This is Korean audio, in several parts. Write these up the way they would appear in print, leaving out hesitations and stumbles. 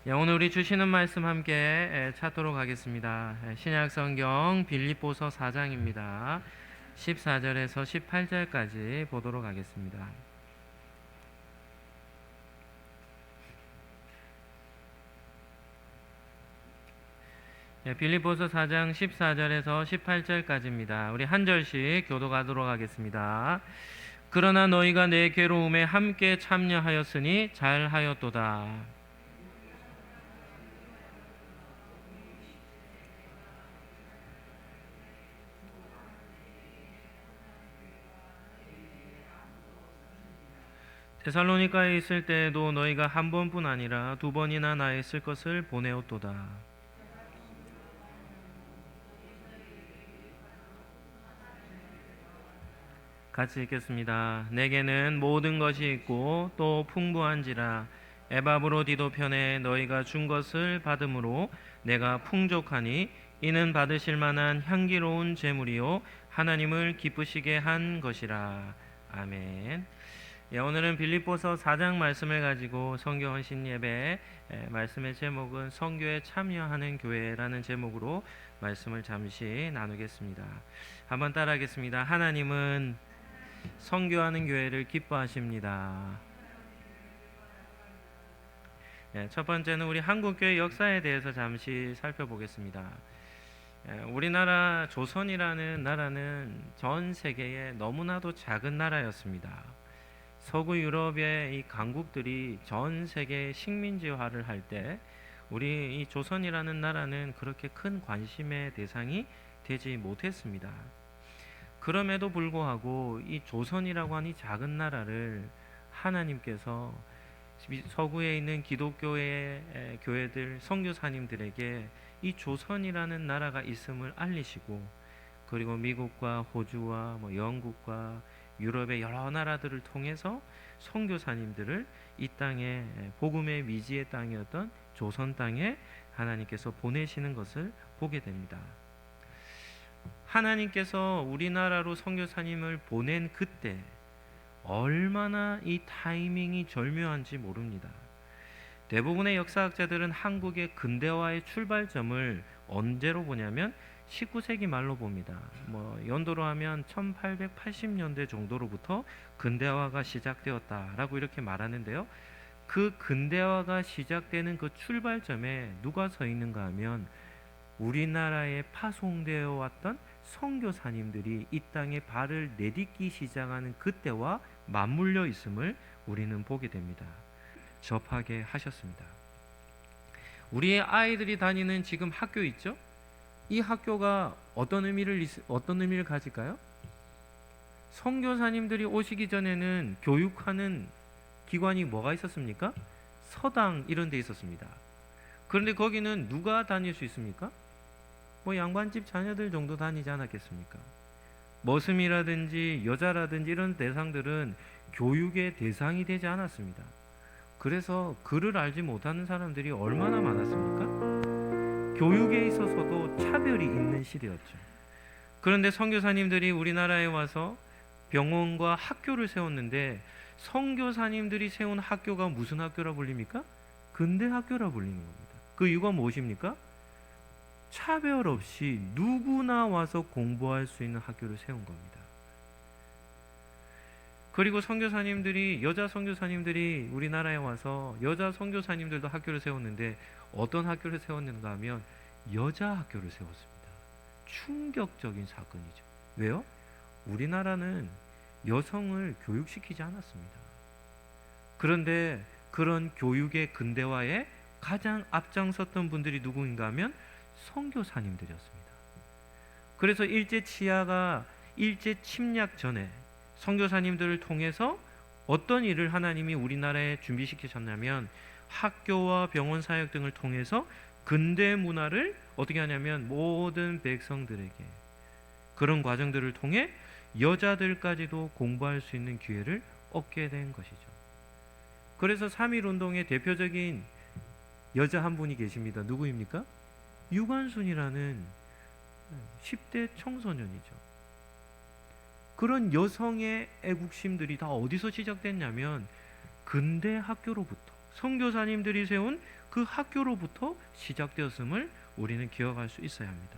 오늘 우리 주시는 말씀 함께 찾도록 하겠습니다. 신약 성경 빌립보서 4장입니다. 14절에서 18절까지 보도록 하겠습니다. 빌립보서 4장 14절에서 18절까지입니다. 우리 한 절씩 교독하도록 하겠습니다. 그러나 너희가 내 괴로움에 함께 참여하였으니 잘하였도다. 데살로니가에 있을 때에도 너희가 한 번뿐 아니라 두 번이나 나에 쓸 것을 보내었도다. 같이 읽겠습니다. 내게는 모든 것이 있고 또 풍부한지라 에바브로디도 편에 너희가 준 것을 받음으로 내가 풍족하니 이는 받으실 만한 향기로운 제물이요 하나님을 기쁘시게 한 것이라. 아멘. 오늘은 빌립보서 4장 말씀을 가지고 성경 헌신 예배 말씀의 제목은 선교에 참여하는 교회라는 제목으로 말씀을 잠시 나누겠습니다. 한번 따라하겠습니다. 하나님은 선교하는 교회를 기뻐하십니다. 첫 번째는 우리 한국교회 역사에 대해서 잠시 살펴보겠습니다. 우리나라 조선이라는 나라는 전 세계에 너무나도 작은 나라였습니다. 서구 유럽의 이 강국들이 전 세계 식민지화를 할 때 우리 이 조선이라는 나라는 그렇게 큰 관심의 대상이 되지 못했습니다. 그럼에도 불구하고 이 조선이라고 하는 이 작은 나라를 하나님께서 서구에 있는 기독교의 교회들 선교사님들에게 이 조선이라는 나라가 있음을 알리시고, 그리고 미국과 호주와 영국과 유럽의 여러 나라들을 통해서 선교사님들을 이 땅에 복음의 미지의 땅이었던 조선 땅에 하나님께서 보내시는 것을 보게 됩니다. 하나님께서 우리나라로 선교사님을 보낸 그때 얼마나 이 타이밍이 절묘한지 모릅니다. 대부분의 역사학자들은 한국의 근대화의 출발점을 언제로 보냐면 19세기 말로 봅니다. 연도로 하면 1880년대 정도로부터 근대화가 시작되었다라고 이렇게 말하는데요. 그 근대화가 시작되는 그 출발점에 누가 서 있는가 하면 우리나라에 파송되어 왔던 선교사님들이 이 땅에 발을 내딛기 시작하는 그때와 맞물려 있음을 우리는 보게 됩니다. 접하게 하셨습니다. 우리의 아이들이 다니는 지금 학교 있죠? 이 학교가 어떤 의미를 가질까요? 선교사님들이 오시기 전에는 교육하는 기관이 뭐가 있었습니까? 서당 이런 데 있었습니다. 그런데 거기는 누가 다닐 수 있습니까? 양반집 자녀들 정도 다니지 않았겠습니까? 머슴이라든지 여자라든지 이런 대상들은 교육의 대상이 되지 않았습니다. 그래서 글을 알지 못하는 사람들이 얼마나 많았습니까? 교육에 있어서도 차별이 있는 시대였죠. 그런데 선교사님들이 우리나라에 와서 병원과 학교를 세웠는데, 선교사님들이 세운 학교가 무슨 학교라 불립니까? 근대 학교라 불리는 겁니다. 그 이유가 무엇입니까? 차별 없이 누구나 와서 공부할 수 있는 학교를 세운 겁니다. 그리고 여자 선교사님들이 우리나라에 와서 여자 선교사님들도 학교를 세웠는데, 어떤 학교를 세웠는가 하면 여자 학교를 세웠습니다. 충격적인 사건이죠. 왜요? 우리나라는 여성을 교육시키지 않았습니다. 그런데 그런 교육의 근대화에 가장 앞장섰던 분들이 누구인가 하면 선교사님들이었습니다. 그래서 일제 침략 전에 선교사님들을 통해서 어떤 일을 하나님이 우리나라에 준비시키셨냐면, 학교와 병원 사역 등을 통해서 근대 문화를 어떻게 하냐면 모든 백성들에게 그런 과정들을 통해 여자들까지도 공부할 수 있는 기회를 얻게 된 것이죠. 그래서 3.1운동의 대표적인 여자 한 분이 계십니다. 누구입니까? 유관순이라는 10대 청소년이죠. 그런 여성의 애국심들이 다 어디서 시작됐냐면 근대 학교로부터, 선교사님들이 세운 그 학교로부터 시작되었음을 우리는 기억할 수 있어야 합니다.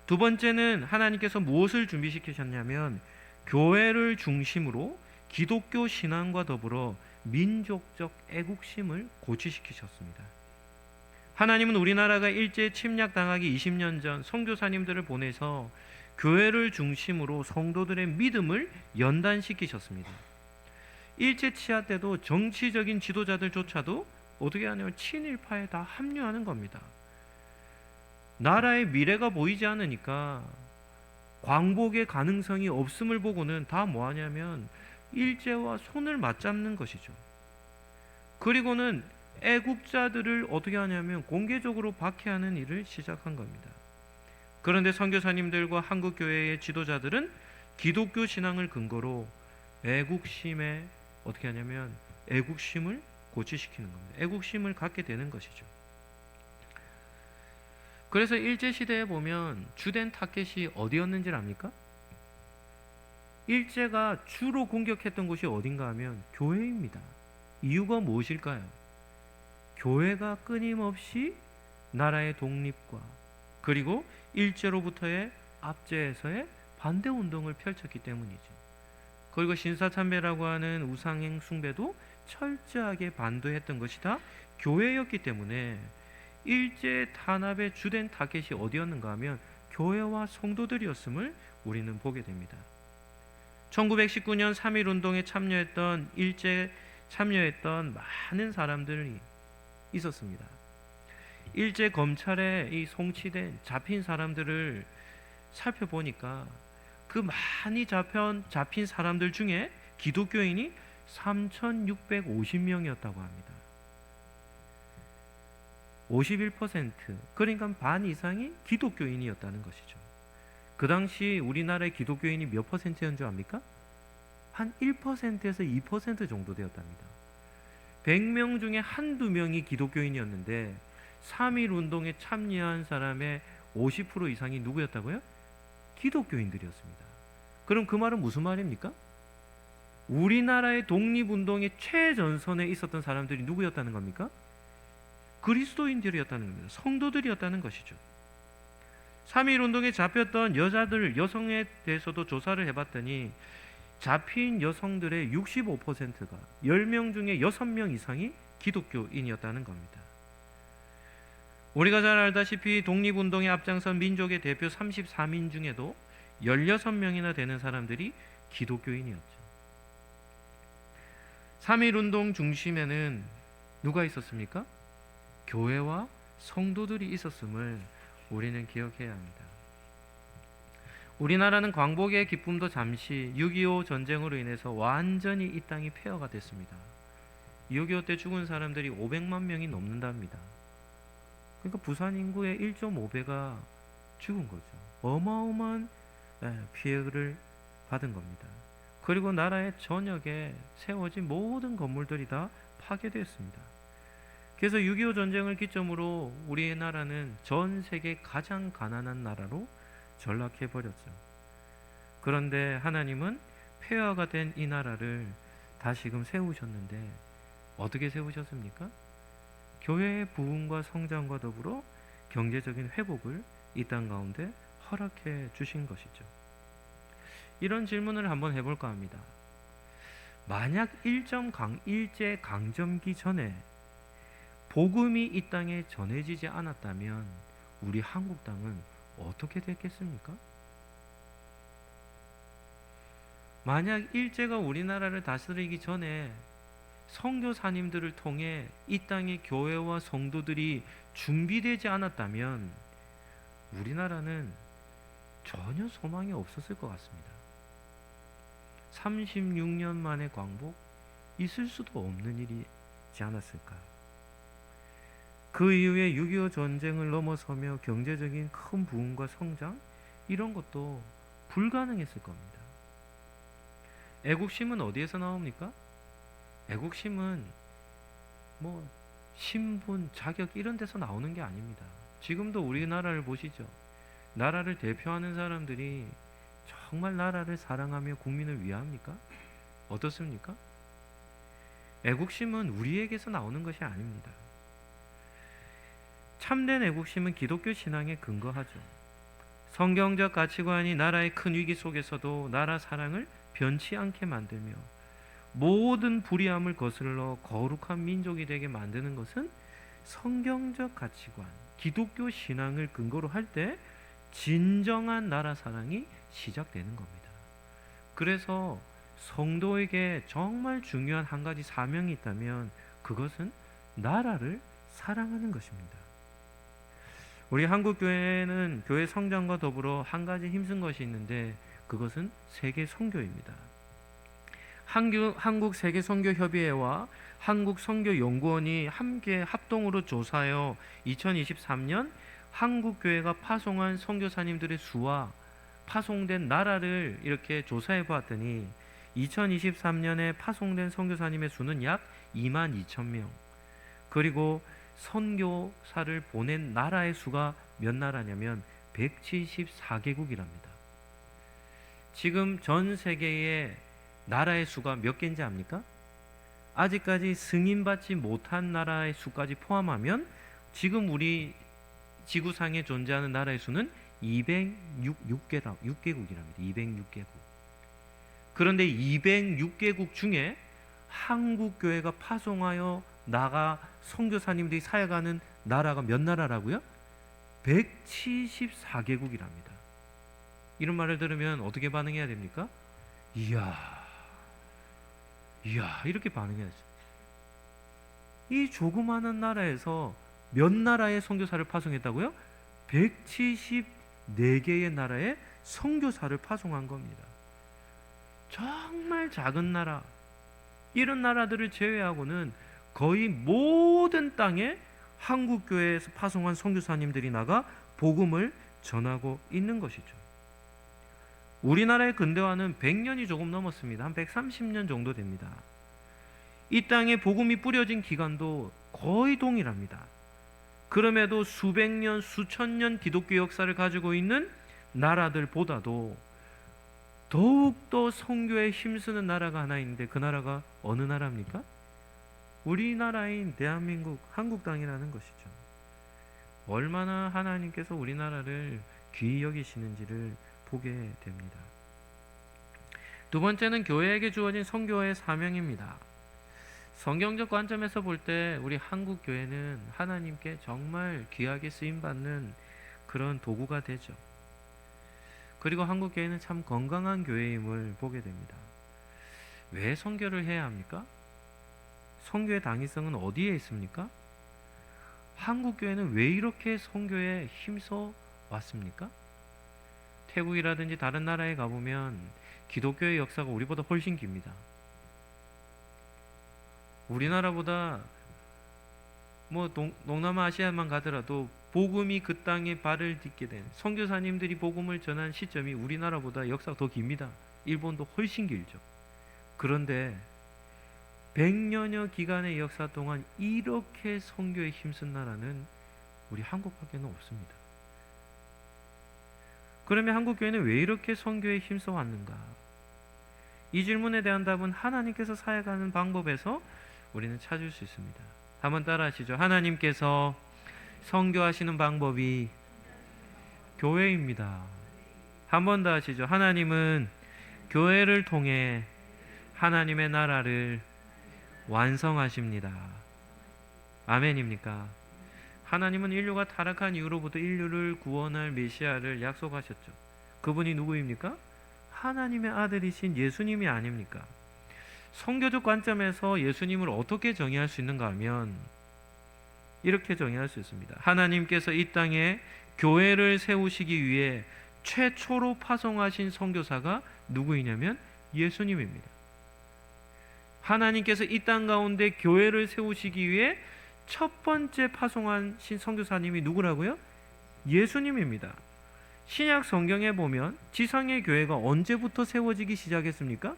두 번째는 하나님께서 무엇을 준비시키셨냐면 교회를 중심으로 기독교 신앙과 더불어 민족적 애국심을 고취시키셨습니다. 하나님은 우리나라가 일제 침략당하기 20년 전 선교사님들을 보내서 교회를 중심으로 성도들의 믿음을 연단시키셨습니다. 일제 치하 때도 정치적인 지도자들조차도 어떻게 하냐면 친일파에 다 합류하는 겁니다. 나라의 미래가 보이지 않으니까 광복의 가능성이 없음을 보고는 다 뭐하냐면 일제와 손을 맞잡는 것이죠. 그리고는 애국자들을 어떻게 하냐면 공개적으로 박해하는 일을 시작한 겁니다. 그런데 선교사님들과 한국교회의 지도자들은 기독교 신앙을 근거로 애국심에 어떻게 하냐면 애국심을 고취시키는 겁니다. 애국심을 갖게 되는 것이죠. 그래서 일제시대에 보면 주된 타겟이 어디였는지 압니까? 일제가 주로 공격했던 곳이 어딘가 하면 교회입니다. 이유가 무엇일까요? 교회가 끊임없이 나라의 독립과 그리고 일제로부터의 압제에서의 반대운동을 펼쳤기 때문이죠. 그리고 신사참배라고 하는 우상행 숭배도 철저하게 반대했던 것이 다 교회였기 때문에 일제 탄압의 주된 타겟이 어디였는가 하면 교회와 성도들이었음을 우리는 보게 됩니다. 1919년 3.1운동에 참여했던 많은 사람들이 있었습니다. 일제 검찰에 이 송치된 잡힌 사람들을 살펴보니까 그 많이 잡힌 사람들 중에 기독교인이 3,650명이었다고 합니다. 51%, 그러니까 반 이상이 기독교인이었다는 것이죠. 그 당시 우리나라의 기독교인이 몇 퍼센트였는 줄 압니까? 한 1%에서 2% 정도 되었답니다. 100명 중에 한두 명이 기독교인이었는데 3.1 운동에 참여한 사람의 50% 이상이 누구였다고요? 기독교인들이었습니다. 그럼 그 말은 무슨 말입니까? 우리나라의 독립운동의 최전선에 있었던 사람들이 누구였다는 겁니까? 그리스도인들이었다는 겁니다. 성도들이었다는 것이죠. 3.1 운동에 잡혔던 여성에 대해서도 조사를 해봤더니 잡힌 여성들의 65%가 10명 중에 6명 이상이 기독교인이었다는 겁니다. 우리가 잘 알다시피 독립운동에 앞장선 민족의 대표 34민 중에도 16명이나 되는 사람들이 기독교인이었죠. 3.1 운동 중심에는 누가 있었습니까? 교회와 성도들이 있었음을 우리는 기억해야 합니다. 우리나라는 광복의 기쁨도 잠시 6.25 전쟁으로 인해서 완전히 이 땅이 폐허가 됐습니다. 6.25 때 죽은 사람들이 500만 명이 넘는답니다. 그러니까 부산 인구의 1.5배가 죽은 거죠. 어마어마한 피해를 받은 겁니다. 그리고 나라의 전역에 세워진 모든 건물들이 다 파괴되었습니다. 그래서 6.25 전쟁을 기점으로 우리나라는 전 세계 가장 가난한 나라로 전락해버렸죠. 그런데 하나님은 폐허가 된 이 나라를 다시금 세우셨는데 어떻게 세우셨습니까? 교회의 부흥과 성장과 더불어 경제적인 회복을 이 땅 가운데 허락해 주신 것이죠. 이런 질문을 한번 해볼까 합니다. 만약 일제 강점기 전에 복음이 이 땅에 전해지지 않았다면 우리 한국 땅은 어떻게 됐겠습니까? 만약 일제가 우리나라를 다스리기 전에 선교사님들을 통해 이 땅의 교회와 성도들이 준비되지 않았다면 우리나라는 전혀 소망이 없었을 것 같습니다. 36년 만에 광복, 있을 수도 없는 일이지 않았을까. 그 이후에 6.25 전쟁을 넘어서며 경제적인 큰 부흥과 성장, 이런 것도 불가능했을 겁니다. 애국심은 어디에서 나옵니까? 애국심은 신분, 자격 이런 데서 나오는 게 아닙니다. 지금도 우리나라를 보시죠. 나라를 대표하는 사람들이 정말 나라를 사랑하며 국민을 위합니까? 어떻습니까? 애국심은 우리에게서 나오는 것이 아닙니다. 참된 애국심은 기독교 신앙에 근거하죠. 성경적 가치관이 나라의 큰 위기 속에서도 나라 사랑을 변치 않게 만들며 모든 불의함을 거슬러 거룩한 민족이 되게 만드는 것은 성경적 가치관, 기독교 신앙을 근거로 할 때 진정한 나라 사랑이 시작되는 겁니다. 그래서 성도에게 정말 중요한 한 가지 사명이 있다면 그것은 나라를 사랑하는 것입니다. 우리 한국교회는 교회 성장과 더불어 한 가지 힘쓴 것이 있는데 그것은 세계 선교입니다. 한국 세계 선교 협의회와 한국 선교 연구원이 함께 합동으로 조사하여 2023년 한국 교회가 파송한 선교사님들의 수와 파송된 나라를 이렇게 조사해 보았더니 2023년에 파송된 선교사님의 수는 약 22,000명. 그리고 선교사를 보낸 나라의 수가 몇 나라냐면 174개국이랍니다. 지금 전 세계의 나라의 수가 몇 개인지 압니까? 아직까지 승인받지 못한 나라의 수까지 포함하면 지금 우리 지구상에 존재하는 나라의 수는 206개국이랍니다. 206개국. 그런데 206개국 중에 한국교회가 파송하여 나가 선교사님들이 사역하는 나라가 몇 나라라고요? 174개국이랍니다. 이런 말을 들으면 어떻게 반응해야 됩니까? 이야 이렇게 반응해야죠. 이 조그마한 나라에서 몇 나라의 선교사를 파송했다고요? 174개의 나라에 선교사를 파송한 겁니다. 정말 작은 나라, 이런 나라들을 제외하고는 거의 모든 땅에 한국교회에서 파송한 선교사님들이 나가 복음을 전하고 있는 것이죠. 우리나라의 근대화는 100년이 조금 넘었습니다. 한 130년 정도 됩니다. 이 땅에 복음이 뿌려진 기간도 거의 동일합니다. 그럼에도 수백 년, 수천 년 기독교 역사를 가지고 있는 나라들보다도 더욱더 선교에 힘쓰는 나라가 하나 있는데 그 나라가 어느 나라입니까? 우리나라인 대한민국, 한국 땅이라는 것이죠. 얼마나 하나님께서 우리나라를 귀히 여기시는지를 보게 됩니다. 두 번째는 교회에게 주어진 선교의 사명입니다. 성경적 관점에서 볼 때 우리 한국 교회는 하나님께 정말 귀하게 쓰임받는 그런 도구가 되죠. 그리고 한국 교회는 참 건강한 교회임을 보게 됩니다. 왜 선교를 해야 합니까? 선교의 당위성은 어디에 있습니까? 한국 교회는 왜 이렇게 선교에 힘써 왔습니까? 태국이라든지 다른 나라에 가보면 기독교의 역사가 우리보다 훨씬 깁니다. 우리나라보다 동남아 아시아만 가더라도 복음이 그 땅에 발을 딛게 된 선교사님들이 복음을 전한 시점이 우리나라보다 역사가 더 깁니다. 일본도 훨씬 길죠. 그런데 100년여 기간의 역사 동안 이렇게 선교에 힘쓴 나라는 우리 한국밖에는 없습니다. 그러면 한국교회는 왜 이렇게 선교에 힘써 왔는가? 이 질문에 대한 답은 하나님께서 사역하는 방법에서 우리는 찾을 수 있습니다. 한번 따라 하시죠. 하나님께서 선교하시는 방법이 교회입니다. 한 번 더 하시죠. 하나님은 교회를 통해 하나님의 나라를 완성하십니다. 아멘입니까? 하나님은 인류가 타락한 이후로부터 인류를 구원할 메시아를 약속하셨죠. 그분이 누구입니까? 하나님의 아들이신 예수님이 아닙니까? 성교적 관점에서 예수님을 어떻게 정의할 수 있는가 하면 이렇게 정의할 수 있습니다. 하나님께서 이 땅에 교회를 세우시기 위해 최초로 파송하신 선교사가 누구이냐면 예수님입니다. 하나님께서 이 땅 가운데 교회를 세우시기 위해 첫 번째 파송하신 선교사님이 누구라고요? 예수님입니다. 신약 성경에 보면 지상의 교회가 언제부터 세워지기 시작했습니까?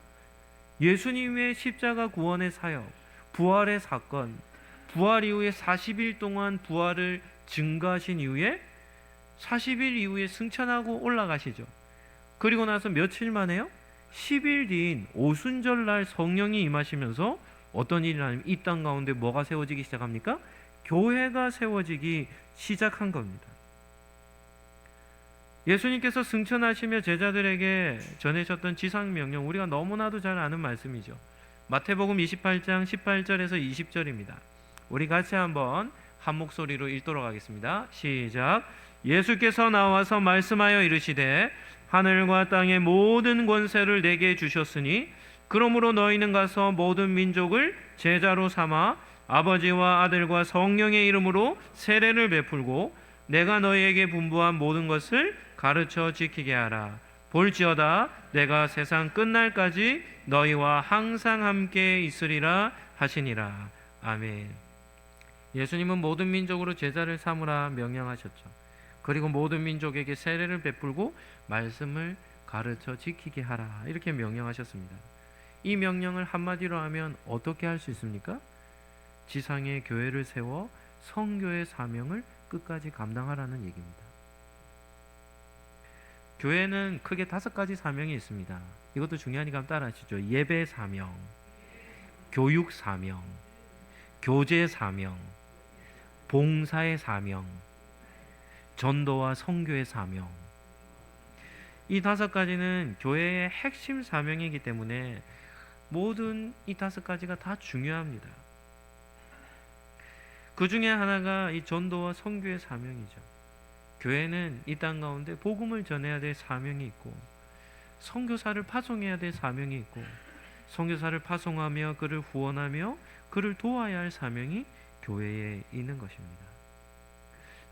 예수님의 십자가 구원의 사역, 부활의 사건, 부활 이후에 40일 동안 부활을 증거하신 이후에 40일 이후에 승천하고 올라가시죠. 그리고 나서 며칠 만에요? 10일 뒤인 오순절날 성령이 임하시면서 어떤 일이 아니면 이 땅 가운데 뭐가 세워지기 시작합니까? 교회가 세워지기 시작한 겁니다. 예수님께서 승천하시며 제자들에게 전하셨던 지상명령, 우리가 너무나도 잘 아는 말씀이죠. 마태복음 28장 18절에서 20절입니다. 우리 같이 한번 한 목소리로 읽도록 하겠습니다. 시작. 예수께서 나와서 말씀하여 이르시되 하늘과 땅의 모든 권세를 내게 주셨으니 그러므로 너희는 가서 모든 민족을 제자로 삼아 아버지와 아들과 성령의 이름으로 세례를 베풀고 내가 너희에게 분부한 모든 것을 가르쳐 지키게 하라. 볼지어다 내가 세상 끝날까지 너희와 항상 함께 있으리라 하시니라. 아멘. 예수님은 모든 민족으로 제자를 삼으라 명령하셨죠. 그리고 모든 민족에게 세례를 베풀고 말씀을 가르쳐 지키게 하라, 이렇게 명령하셨습니다. 이 명령을 한마디로 하면 어떻게 할 수 있습니까? 지상에 교회를 세워 성교의 사명을 끝까지 감당하라는 얘기입니다. 교회는 크게 5가지 사명이 있습니다. 이것도 중요하니까 한번 따라 하시죠. 예배 사명, 교육 사명, 교제 사명, 봉사의 사명, 전도와 선교의 사명. 이 5가지는 교회의 핵심 사명이기 때문에 모든 이 5가지가 다 중요합니다. 그 중에 하나가 이 전도와 선교의 사명이죠. 교회는 이 땅 가운데 복음을 전해야 될 사명이 있고, 선교사를 파송해야 될 사명이 있고, 선교사를 파송하며 그를 후원하며 그를 도와야 할 사명이 교회에 있는 것입니다.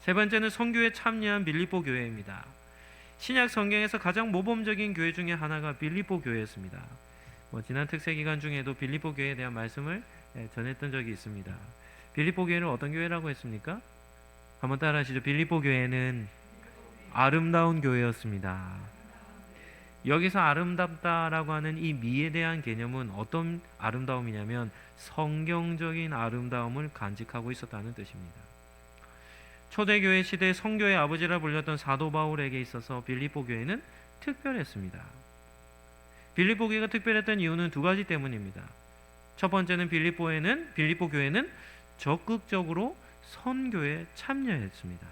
세 번째는 선교에 참여한 빌립보 교회입니다. 신약 성경에서 가장 모범적인 교회 중에 하나가 빌립보 교회였습니다. 지난 특세 기간 중에도 빌립보 교회에 대한 말씀을 전했던 적이 있습니다. 빌립보 교회를 어떤 교회라고 했습니까? 한번 따라 하시죠. 빌립보 교회는 아름다운 교회였습니다. 여기서 아름답다라고 하는 이 미에 대한 개념은 어떤 아름다움이냐면 성경적인 아름다움을 간직하고 있었다는 뜻입니다. 초대교회 시대 성교의 아버지라 불렸던 사도 바울에게 있어서 빌립보 교회는 특별했습니다. 빌립보 교회가 특별했던 이유는 2가지 때문입니다. 첫 번째는 빌립보 교회는 적극적으로 선교에 참여했습니다.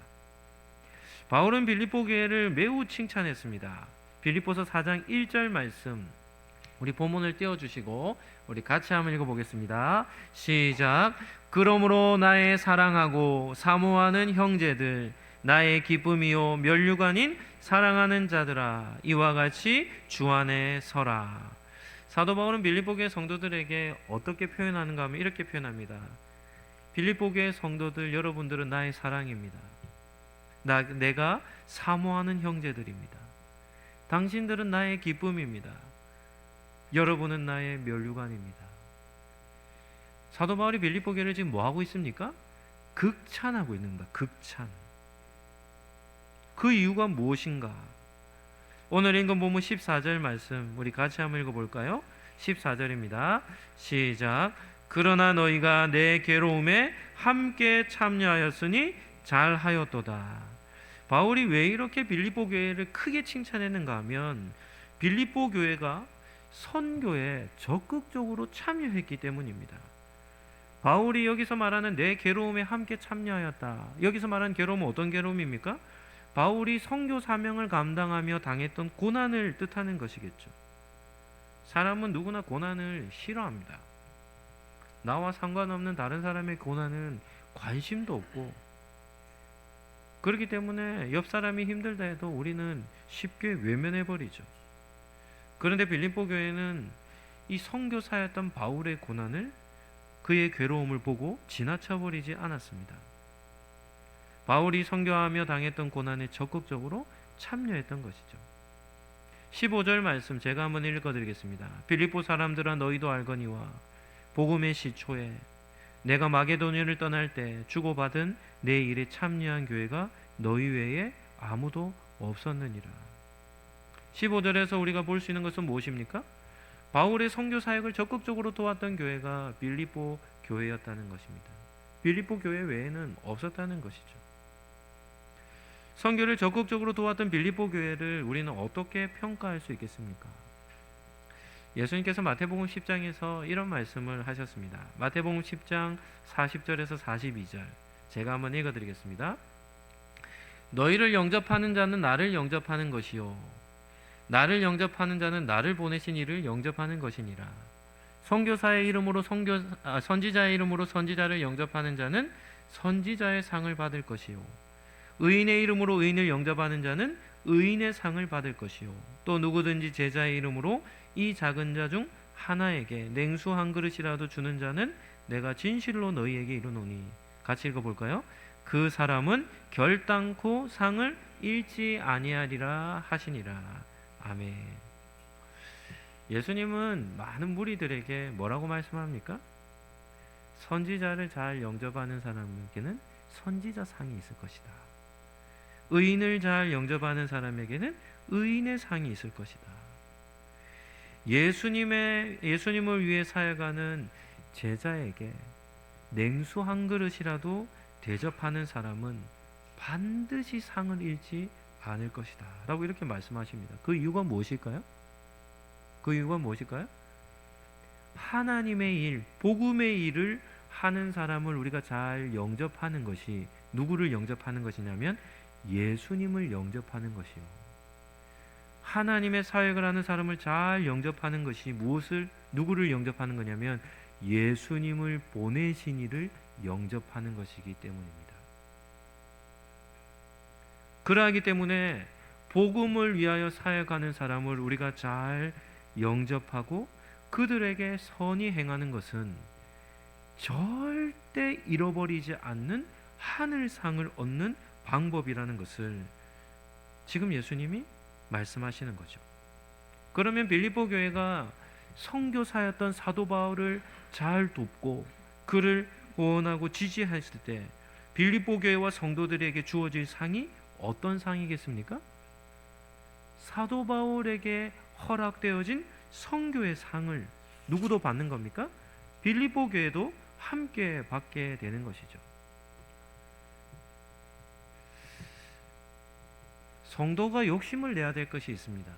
바울은 빌립보 교회를 매우 칭찬했습니다. 빌립보서 4장 1절 말씀, 우리 본문을 띄워주시고 우리 같이 한번 읽어보겠습니다. 시작. 그러므로 나의 사랑하고 사모하는 형제들, 나의 기쁨이요 면류관인 사랑하는 자들아, 이와 같이 주 안에 서라. 사도 바울은 빌립보 교회 성도들에게 어떻게 표현하는가 하면 이렇게 표현합니다. 빌립보 교회 성도들, 여러분들은 나의 사랑입니다. 내가 사모하는 형제들입니다. 당신들은 나의 기쁨입니다. 여러분은 나의 면류관입니다. 사도 바울이 빌립보 교회를 지금 뭐하고 있습니까? 극찬하고 있는 겁니다. 극찬. 그 이유가 무엇인가? 오늘 읽은 본문 14절 말씀 우리 같이 한번 읽어볼까요? 14절입니다. 시작. 그러나 너희가 내 괴로움에 함께 참여하였으니 잘하였도다. 바울이 왜 이렇게 빌립보 교회를 크게 칭찬했는가 하면 빌립보 교회가 선교에 적극적으로 참여했기 때문입니다. 바울이 여기서 말하는 내 괴로움에 함께 참여하였다. 여기서 말하는 괴로움은 어떤 괴로움입니까? 바울이 선교 사명을 감당하며 당했던 고난을 뜻하는 것이겠죠. 사람은 누구나 고난을 싫어합니다. 나와 상관없는 다른 사람의 고난은 관심도 없고, 그렇기 때문에 옆 사람이 힘들다 해도 우리는 쉽게 외면해버리죠. 그런데 빌립보 교회는 이 선교사였던 바울의 고난을, 그의 괴로움을 보고 지나쳐버리지 않았습니다. 바울이 선교하며 당했던 고난에 적극적으로 참여했던 것이죠. 15절 말씀 제가 한번 읽어드리겠습니다. 빌립보 사람들아, 너희도 알거니와 복음의 시초에 내가 마게도니아를 떠날 때 주고받은 내 일에 참여한 교회가 너희 외에 아무도 없었느니라. 15절에서 우리가 볼 수 있는 것은 무엇입니까? 바울의 선교 사역을 적극적으로 도왔던 교회가 빌립보 교회였다는 것입니다. 빌립보 교회 외에는 없었다는 것이죠. 선교를 적극적으로 도왔던 빌립보 교회를 우리는 어떻게 평가할 수 있겠습니까? 예수님께서 마태복음 10장에서 이런 말씀을 하셨습니다. 마태복음 10장 40절에서 42절 제가 한번 읽어드리겠습니다. 너희를 영접하는 자는 나를 영접하는 것이요 나를 영접하는 자는 나를 보내신 이를 영접하는 것이니라. 선교사의 이름으로 선지자의 이름으로 선지자를 영접하는 자는 선지자의 상을 받을 것이요 의인의 이름으로 의인을 영접하는 자는 의인의 상을 받을 것이요 또 누구든지 제자의 이름으로 이 작은 자 중 하나에게 냉수 한 그릇이라도 주는 자는 내가 진실로 너희에게 이르노니. 같이 읽어볼까요? 그 사람은 결단코 상을 잃지 아니하리라 하시니라. 아멘. 예수님은 많은 무리들에게 뭐라고 말씀합니까? 선지자를 잘 영접하는 사람에게는 선지자 상이 있을 것이다. 의인을 잘 영접하는 사람에게는 의인의 상이 있을 것이다. 예수님을 위해 사역하는 제자에게 냉수 한 그릇이라도 대접하는 사람은 반드시 상을 잃지 않을 것이다 라고 이렇게 말씀하십니다. 그 이유가 무엇일까요? 하나님의 일, 복음의 일을 하는 사람을 우리가 잘 영접하는 것이, 누구를 영접하는 것이냐면 예수님을 영접하는 것이요 하나님의 사역을 하는 사람을 잘 영접하는 것이 누구를 영접하는 거냐면 예수님을 보내신 이를 영접하는 것이기 때문입니다. 그러하기 때문에 복음을 위하여 사역하는 사람을 우리가 잘 영접하고 그들에게 선히 행하는 것은 절대 잃어버리지 않는 하늘상을 얻는 방법이라는 것을 지금 예수님이 말씀하시는 거죠. 그러면 빌립보 교회가 선교사였던 사도 바울을 잘 돕고 그를 후원하고 지지했을 때 빌립보 교회와 성도들에게 주어질 상이 어떤 상이겠습니까? 사도 바울에게 허락되어진 선교의 상을 누구도 받는 겁니까? 빌립보 교회도 함께 받게 되는 것이죠. 성도가 욕심을 내야 될 것이 있습니다.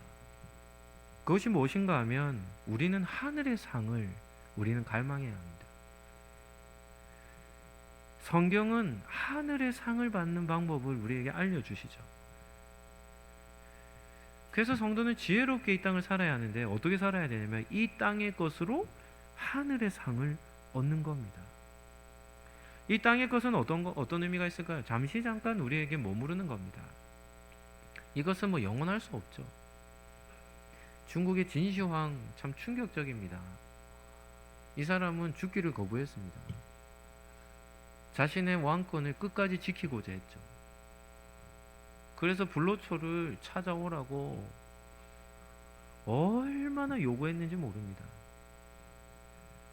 그것이 무엇인가 하면 우리는 하늘의 상을 우리는 갈망해야 합니다. 성경은 하늘의 상을 받는 방법을 우리에게 알려주시죠. 그래서 성도는 지혜롭게 이 땅을 살아야 하는데 어떻게 살아야 되냐면 이 땅의 것으로 하늘의 상을 얻는 겁니다. 이 땅의 것은 어떤 의미가 있을까요? 잠시 잠깐 우리에게 머무르는 겁니다. 이것은 영원할 수 없죠. 중국의 진시황 참 충격적입니다. 이 사람은 죽기를 거부했습니다. 자신의 왕권을 끝까지 지키고자 했죠. 그래서 불로초를 찾아오라고 얼마나 요구했는지 모릅니다.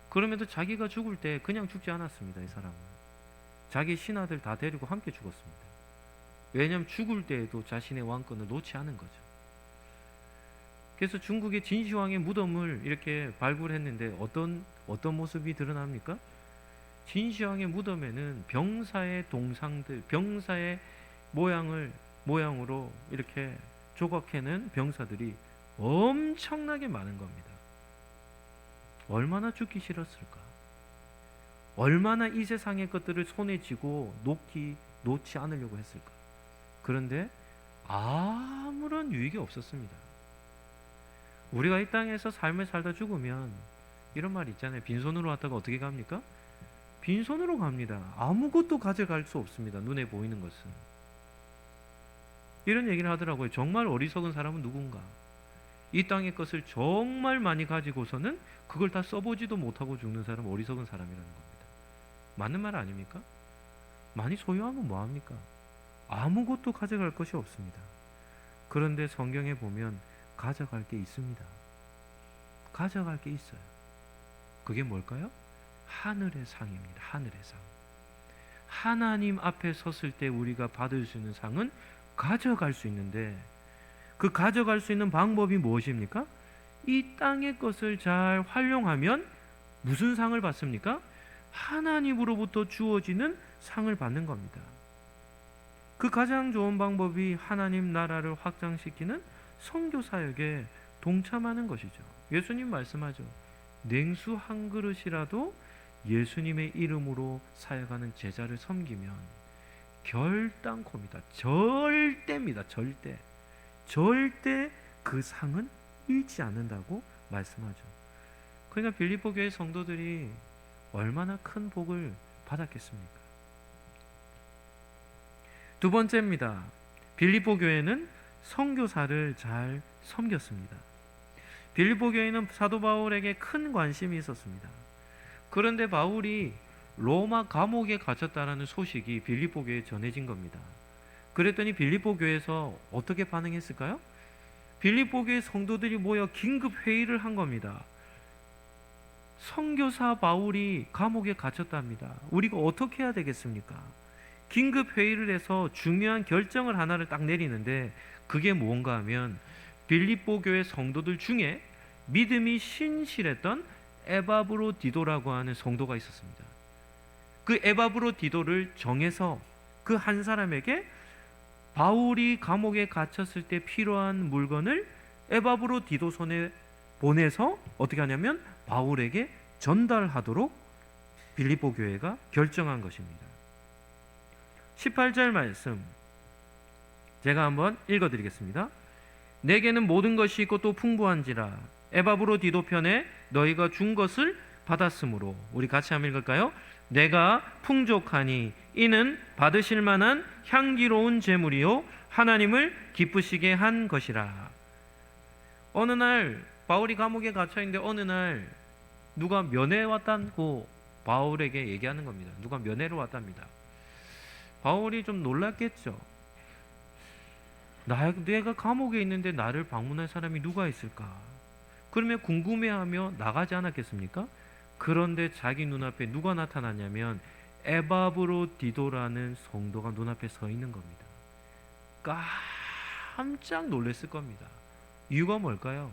그럼에도 자기가 죽을 때 그냥 죽지 않았습니다. 이 사람은 자기 신하들 다 데리고 함께 죽었습니다. 왜냐하면 죽을 때에도 자신의 왕권을 놓지 않은 거죠. 그래서 중국의 진시황의 무덤을 이렇게 발굴했는데 어떤 모습이 드러납니까? 진시황의 무덤에는 병사의 동상들, 병사의 모양으로 이렇게 조각해낸 병사들이 엄청나게 많은 겁니다. 얼마나 죽기 싫었을까? 얼마나 이 세상의 것들을 손에 쥐고 놓지 않으려고 했을까? 그런데 아무런 유익이 없었습니다. 우리가 이 땅에서 삶을 살다 죽으면 이런 말 있잖아요. 빈손으로 왔다가 어떻게 갑니까? 빈손으로 갑니다. 아무것도 가져갈 수 없습니다. 눈에 보이는 것은. 이런 얘기를 하더라고요. 정말 어리석은 사람은 누군가? 이 땅의 것을 정말 많이 가지고서는 그걸 다 써보지도 못하고 죽는 사람은 어리석은 사람이라는 겁니다. 맞는 말 아닙니까? 많이 소유하면 뭐합니까? 아무것도 가져갈 것이 없습니다. 그런데 성경에 보면 가져갈 게 있습니다. 가져갈 게 있어요. 그게 뭘까요? 하늘의 상입니다. 하늘의 상. 하나님 앞에 섰을 때 우리가 받을 수 있는 상은 가져갈 수 있는데 그 가져갈 수 있는 방법이 무엇입니까? 이 땅의 것을 잘 활용하면 무슨 상을 받습니까? 하나님으로부터 주어지는 상을 받는 겁니다. 그 가장 좋은 방법이 하나님 나라를 확장시키는 선교 사역에 동참하는 것이죠. 예수님 말씀하죠. 냉수 한 그릇이라도 예수님의 이름으로 사역하는 제자를 섬기면 결단코입니다. 절대입니다. 절대. 절대 그 상은 잃지 않는다고 말씀하죠. 그러니까 빌립보 교회 성도들이 얼마나 큰 복을 받았겠습니까? 두 번째입니다. 빌립보 교회는 선교사를 잘 섬겼습니다. 빌립보 교회는 사도 바울에게 큰 관심이 있었습니다. 그런데 바울이 로마 감옥에 갇혔다는 소식이 빌립보 교회에 전해진 겁니다. 그랬더니 빌립보 교회에서 어떻게 반응했을까요? 빌립보 교회 성도들이 모여 긴급 회의를 한 겁니다. 선교사 바울이 감옥에 갇혔답니다. 우리가 어떻게 해야 되겠습니까? 긴급 회의를 해서 중요한 결정을 하나를 딱 내리는데 그게 뭔가 하면 빌립보 교회 성도들 중에 믿음이 신실했던 에바브로디도라고 하는 성도가 있었습니다. 그 에바브로디도를 정해서 그 한 사람에게 바울이 감옥에 갇혔을 때 필요한 물건을 에바브로디도 손에 보내서 어떻게 하냐면 바울에게 전달하도록 빌립보 교회가 결정한 것입니다. 18절 말씀 제가 한번 읽어드리겠습니다. 내게는 모든 것이 있고 또 풍부한지라 에바브로디도 편에 너희가 준 것을 받았으므로. 우리 같이 한번 읽을까요? 내가 풍족하니 이는 받으실 만한 향기로운 제물이요 하나님을 기쁘시게 한 것이라. 어느 날 바울이 감옥에 갇혀있는데 어느 날 누가 면회 왔다고 바울에게 얘기하는 겁니다. 누가 면회를 왔답니다. 바울이 좀 놀랐겠죠. 내가 감옥에 있는데 나를 방문할 사람이 누가 있을까? 그러면 궁금해하며 나가지 않았겠습니까? 그런데 자기 눈앞에 누가 나타났냐면 에바브로디도라는 성도가 눈앞에 서 있는 겁니다. 깜짝 놀랐을 겁니다. 이유가 뭘까요?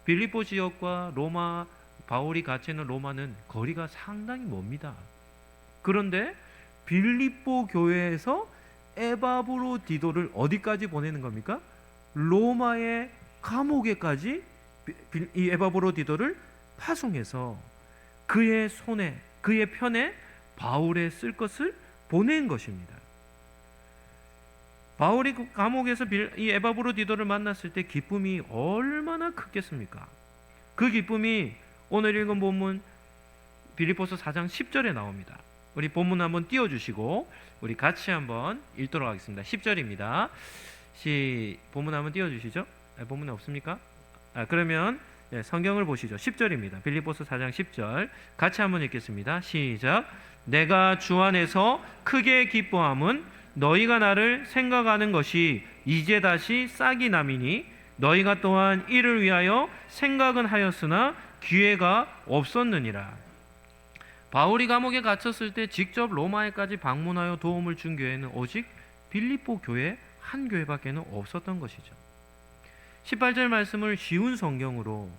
빌립보 지역과 로마, 바울이 갇혀 있는 로마는 거리가 상당히 멉니다. 그런데 빌립보 교회에서 에바브로디도를 어디까지 보내는 겁니까? 로마의 감옥에까지 이 에바브로디도를 파송해서 그의 손에, 그의 편에 바울에 쓸 것을 보낸 것입니다. 바울이 감옥에서 이 에바브로디도를 만났을 때 기쁨이 얼마나 크겠습니까? 그 기쁨이 오늘 읽은 본문 빌립보서 4장 10절에 나옵니다. 우리 본문 한번 띄워주시고 우리 같이 한번 읽도록 하겠습니다. 10절입니다. 본문 한번 띄워주시죠. 본문에 없습니까? 그러면 성경을 보시죠. 10절입니다. 빌립보서 4장 10절 같이 한번 읽겠습니다. 시작. 내가 주 안에서 크게 기뻐함은 너희가 나를 생각하는 것이 이제 다시 싹이 남이니 너희가 또한 이를 위하여 생각은 하였으나 기회가 없었느니라. 바울이 감옥에 갇혔을 때 직접 로마에까지 방문하여 도움을 준 교회는 오직 빌립보 교회 한 교회밖에는 없었던 것이죠. 18절 말씀을 쉬운 성경으로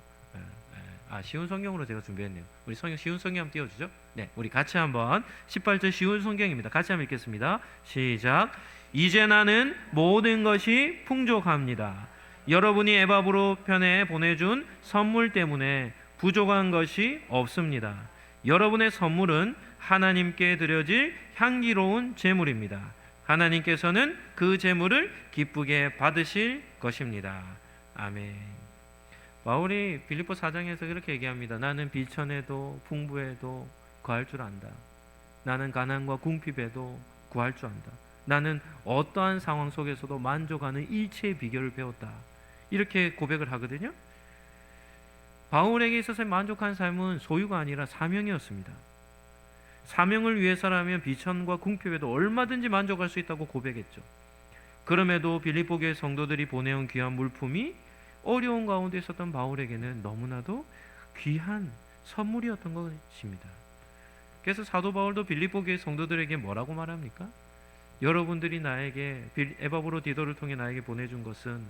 제가 준비했네요. 우리 성경 쉬운 성경 한번 띄워주죠. 네, 우리 같이 한번 18절 쉬운 성경입니다. 같이 한번 읽겠습니다. 시작. 이제 나는 모든 것이 풍족합니다. 여러분이 에바브로 편에 보내준 선물 때문에 부족한 것이 없습니다. 여러분의 선물은 하나님께 드려질 향기로운 제물입니다. 하나님께서는 그 제물을 기쁘게 받으실 것입니다. 아멘. 바울이 빌립보 4장에서 그렇게 얘기합니다. 나는 비천에도 풍부에도 구할 줄 안다. 나는 가난과 궁핍에도 구할 줄 안다. 나는 어떠한 상황 속에서도 만족하는 일체의 비결을 배웠다. 이렇게 고백을 하거든요. 바울에게 있어서 만족한 삶은 소유가 아니라 사명이었습니다. 사명을 위해서라면 비천과 궁핍에도 얼마든지 만족할 수 있다고 고백했죠. 그럼에도 빌립보 교회 성도들이 보내온 귀한 물품이 어려운 가운데 있었던 바울에게는 너무나도 귀한 선물이었던 것입니다. 그래서 사도 바울도 빌립보 교회 성도들에게 뭐라고 말합니까? 여러분들이 나에게 에바브로디도를 통해 나에게 보내준 것은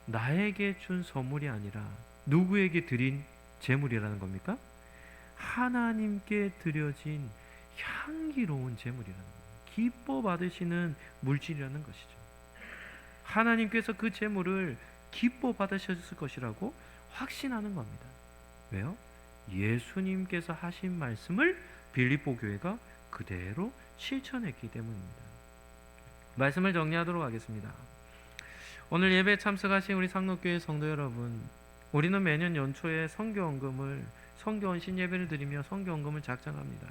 나에게 준 선물이 아니라 누구에게 드린 제물이라는 겁니까? 하나님께 드려진 향기로운 제물이라는 겁니다. 기뻐 받으시는 물질이라는 것이죠. 하나님께서 그 제물을 기뻐 받으셨을 것이라고 확신하는 겁니다. 왜요? 예수님께서 하신 말씀을 빌립보 교회가 그대로 실천했기 때문입니다. 말씀을 정리하도록 하겠습니다. 오늘 예배에 참석하신 우리 상록교회 성도 여러분, 우리는 매년 연초에 성교헌신 예배를 드리며 성교헌금을 작정합니다.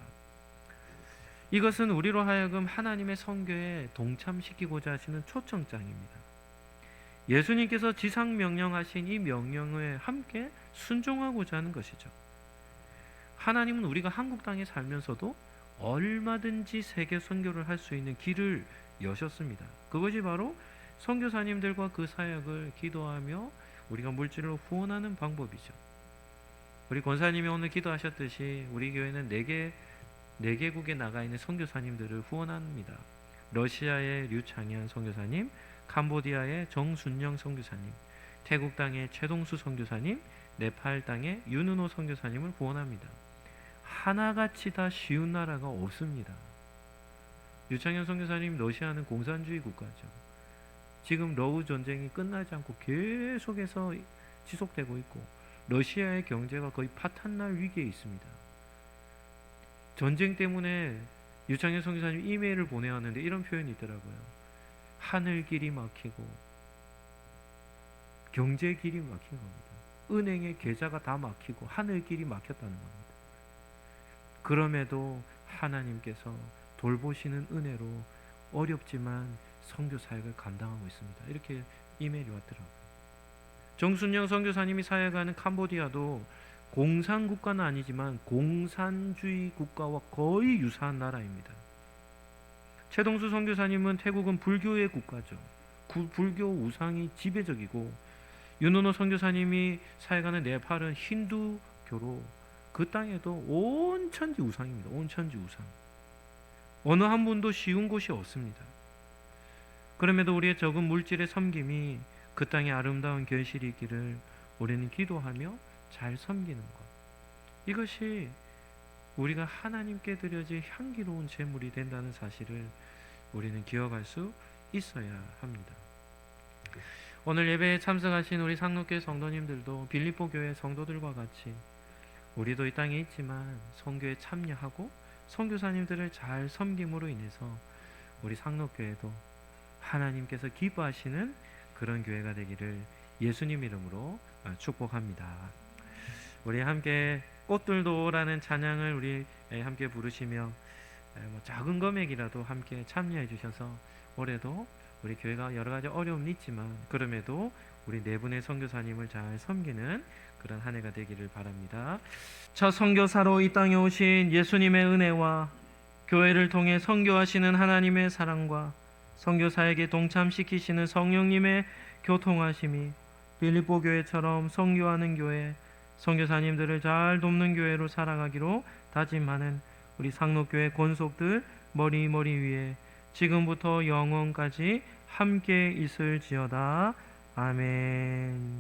이것은 우리로 하여금 하나님의 성교에 동참시키고자 하시는 초청장입니다. 예수님께서 지상 명령하신 이 명령에 함께 순종하고자 하는 것이죠. 하나님은 우리가 한국 땅에 살면서도 얼마든지 세계 선교를 할 수 있는 길을 여셨습니다. 그것이 바로 선교사님들과 그 사역을 기도하며 우리가 물질로 후원하는 방법이죠. 우리 권사님이 오늘 기도하셨듯이 우리 교회는 4개국에 나가 있는 선교사님들을 후원합니다. 러시아의 류창현 선교사님, 캄보디아의 정순영 선교사님, 태국 땅의 최동수 선교사님, 네팔 땅의 윤은호 선교사님을 후원합니다. 하나같이 다 쉬운 나라가 없습니다. 류창현 선교사님, 러시아는 공산주의 국가죠. 지금 러우 전쟁이 끝나지 않고 계속해서 지속되고 있고 러시아의 경제가 거의 파탄날 위기에 있습니다. 전쟁 때문에 류창현 선교사님 이메일을 보내야 하는데 이런 표현이 있더라고요. 하늘길이 막히고 경제길이 막힌 겁니다. 은행의 계좌가 다 막히고 하늘길이 막혔다는 겁니다. 그럼에도 하나님께서 돌보시는 은혜로 어렵지만 선교 사역을 감당하고 있습니다. 이렇게 이메일이 왔더라고요. 정순영 선교사님이 사역하는 캄보디아도 공산국가는 아니지만 공산주의 국가와 거의 유사한 나라입니다. 최동수 선교사님은 태국은 불교의 국가죠. 불교 우상이 지배적이고 윤은호 선교사님이 사역하는 네팔은 힌두교로 그 땅에도 온천지 우상입니다. 온천지 우상. 어느 한 분도 쉬운 곳이 없습니다. 그럼에도 우리의 적은 물질의 섬김이 그 땅에 아름다운 결실이 있기를 우리는 기도하며 잘 섬기는 것. 이것이 우리가 하나님께 드려질 향기로운 제물이 된다는 사실을 우리는 기억할 수 있어야 합니다. 오늘 예배에 참석하신 우리 상록교회 성도님들도 빌립보 교회 성도들과 같이 우리도 이 땅에 있지만 선교에 참여하고 선교사님들을 잘 섬김으로 인해서 우리 상록교회도 하나님께서 기뻐하시는 그런 교회가 되기를 예수님 이름으로 축복합니다. 우리 함께 꽃들도라는 찬양을 우리 함께 부르시며 작은 금액이라도 함께 참여해 주셔서 올해도 우리 교회가 여러 가지 어려움이 있지만 그럼에도 우리 네 분의 선교사님을 잘 섬기는 그런 한 해가 되기를 바랍니다. 첫 선교사로 이 땅에 오신 예수님의 은혜와 교회를 통해 선교하시는 하나님의 사랑과 선교사에게 동참시키시는 성령님의 교통하심이 빌립보 교회처럼 선교하는 교회, 선교사님들을 잘 돕는 교회로 살아가기로 다짐하는 우리 상록교회 권속들 머리 위에 지금부터 영원까지 함께 있을지어다. 아멘.